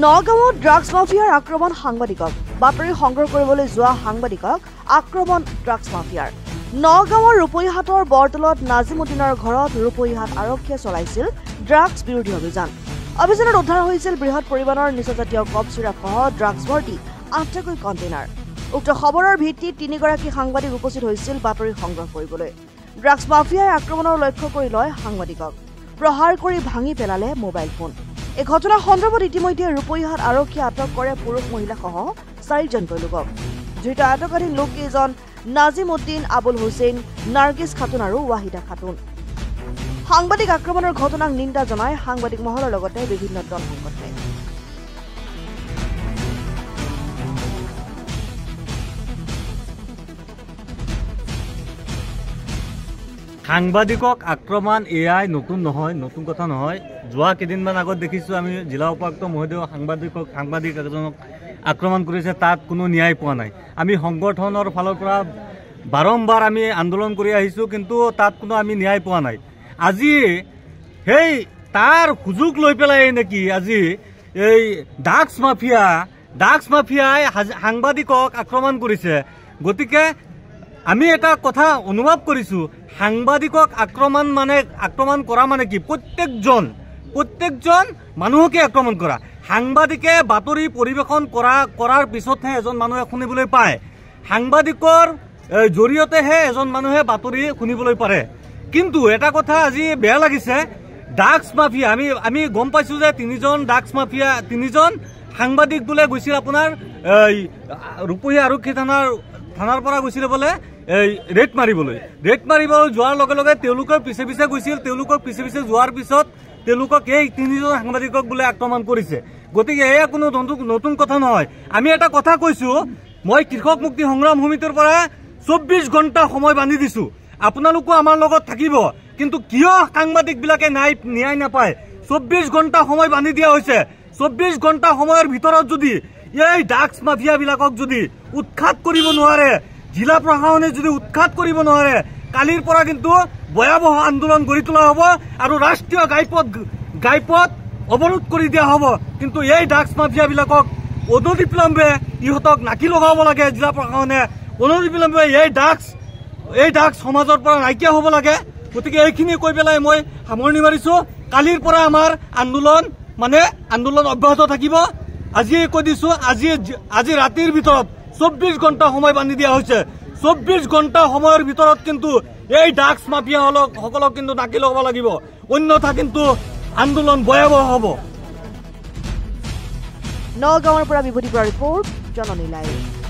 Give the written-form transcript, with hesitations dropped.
নগাঁৱত ড্ৰাগছ মাফিয়াৰ আক্ৰমণ সাংবাদিকক বাতৰি সংগ্ৰহ কৰিবলৈ যোৱা সাংবাদিকক আক্ৰমণ ড্ৰাগছ মাফিয়াৰ নগাঁৱৰ ৰূপৈহাটৰ বৰতলত নাজিমুদ্দিনৰ ঘৰত ৰূপৈহাট আৰক্ষীয়ে চলাইছিল ড্ৰাগছ বিৰোধী অভিযান অভিযানত উদ্ধাৰ হৈছিল বৃহৎ পৰিমাণৰ নিচাজাতীয় কপচিৰাসহ ড্ৰাগছ ভৰ্তি 8টা কণ্টেইনাৰ উক্ত খবৰৰ ভিত্তিত 3গৰাকী সাংবাদিক উপস্থিত হৈছিল বাতৰি সংগ্ৰহ কৰিবলৈ ড্ৰাগছ মাফিয়াই আক্ৰমণৰ লক্ষ্য কৰি লয় সাংবাদিকক প্ৰহাৰ কৰি ভাঙি পেলালে মোবাইল ফোন এই ঘটনা সন্দৰ্ভত ইতিমধ্যে ৰূপৈহাট আৰক্ষীয়ে আটক কৰে পুৰুষ মহিলাসহ 4জনকৈ লোকক ধৃত আটকাধীন লোককেইজন নাজিমুদ্দিন আবুল হুছেইন নাৰ্গিছ খাতুন আৰু ৱাহিদা খাতুন সাংবাদিক আক্ৰমণৰ ঘটনাক নিন্দা জনাই সাংবাদিক মহলৰ লগতে বিভিন্ন দল সংগঠনে সাংবাদিকক আক্ৰমণ এআই নতুন নহয় নতুন কথা নহয় যোৱা কেইদিনমান আগত দেখিছোঁ আমি জিলা উপায়ুক্ত মহোদয় সাংবাদিক এজনক আক্ৰমণ কৰিছে তাত কোনো ন্যায় পোৱা নাই আমি সংগঠনৰ ফালৰ পৰা বাৰম্বাৰ আমি আন্দোলন কৰি আহিছোঁ কিন্তু তাত কোনো আমি ন্যায় পোৱা নাই আজি সেই তাৰ সুযোগ লৈ পেলাই নেকি আজি এই ড্ৰাগছ মাফিয়াই সাংবাদিকক আক্ৰমণ কৰিছে গতিকে আমি এটা কথা অনুভৱ কৰিছোঁ সাংবাদিকক আক্ৰমণ কৰা মানে কি প্ৰত্যেকজন মানুহকে আক্ৰমণ কৰা সাংবাদিকে বাতৰি পৰিৱেশন কৰাৰ পিছতহে এজন মানুহে শুনিবলৈ পায় সাংবাদিকৰ জৰিয়তেহে এজন মানুহে বাতৰি শুনিবলৈ পাৰে কিন্তু এটা কথা আজি বেয়া লাগিছে ড্ৰাগছ মাফিয়া আমি গম পাইছোঁ যে 3জন সাংবাদিক বোলে গৈছিল আপোনাৰ ৰূপহী আৰক্ষী থানাৰ পৰা গৈছিল বোলে ৰেড মাৰিবলৈ যোৱাৰ লগে লগে তেওঁলোকৰ পিছে গৈছিল তেওঁলোকৰ পিছে যোৱাৰ পিছত তেওঁলোকক এই 3জন সাংবাদিকক বোলে আক্ৰমণ কৰিছে গতিকে এয়া কোনো নতুন কথা নহয় আমি এটা কথা কৈছোঁ মই কৃষক মুক্তি সংগ্ৰাম সমিতিৰ পৰা 24 ঘণ্টা সময় বান্ধি দিছোঁ আপোনালোকো আমাৰ লগত থাকিব কিন্তু কিয় সাংবাদিকবিলাকে ন্যায় নাপায় 24 ঘণ্টা সময় বান্ধি দিয়া হৈছে 24 ঘণ্টা সময়ৰ ভিতৰত যদি এই ড্ৰাগছ মাফিয়াবিলাকক যদি উৎখাত কৰিব নোৱাৰে জিলা প্ৰশাসনে যদি উৎখাত কৰিব নোৱাৰে কালিৰ পৰা কিন্তু ভয়াৱহ আন্দোলন গঢ়ি তোলা হ'ব আৰু ৰাষ্ট্ৰীয় ঘাইপথ অৱৰোধ কৰি দিয়া হ'ব কিন্তু এই ড্ৰাগছ মাফিয়াবিলাকক অনতিবিলম্বে ইহঁতক নাকি লগাব লাগে জিলা প্ৰশাসনে অনতিবিলম্বে এই ড্ৰাগছ সমাজৰ পৰা নাইকিয়া হ'ব লাগে গতিকে এইখিনি কৈ পেলাই মই সামৰণি মাৰিছোঁ কালিৰ পৰা আমাৰ আন্দোলন অব্যাহত থাকিব আজি কৈ দিছোঁ আজি ৰাতিৰ ভিতৰত 24 ঘণ্টা সময় বান্ধি দিয়া হৈছে 24 ঘণ্টা সময়ৰ ভিতৰত কিন্তু এই ড্ৰাগছ মাফিয়াসকলক কিন্তু নাকি লগাব লাগিব অন্যথা কিন্তু আন্দোলন ভয়াৱহ হ'ব নগাঁৱৰ পৰা বিভূতি বৰা ৰিপৰ্ট জননী লাইভ।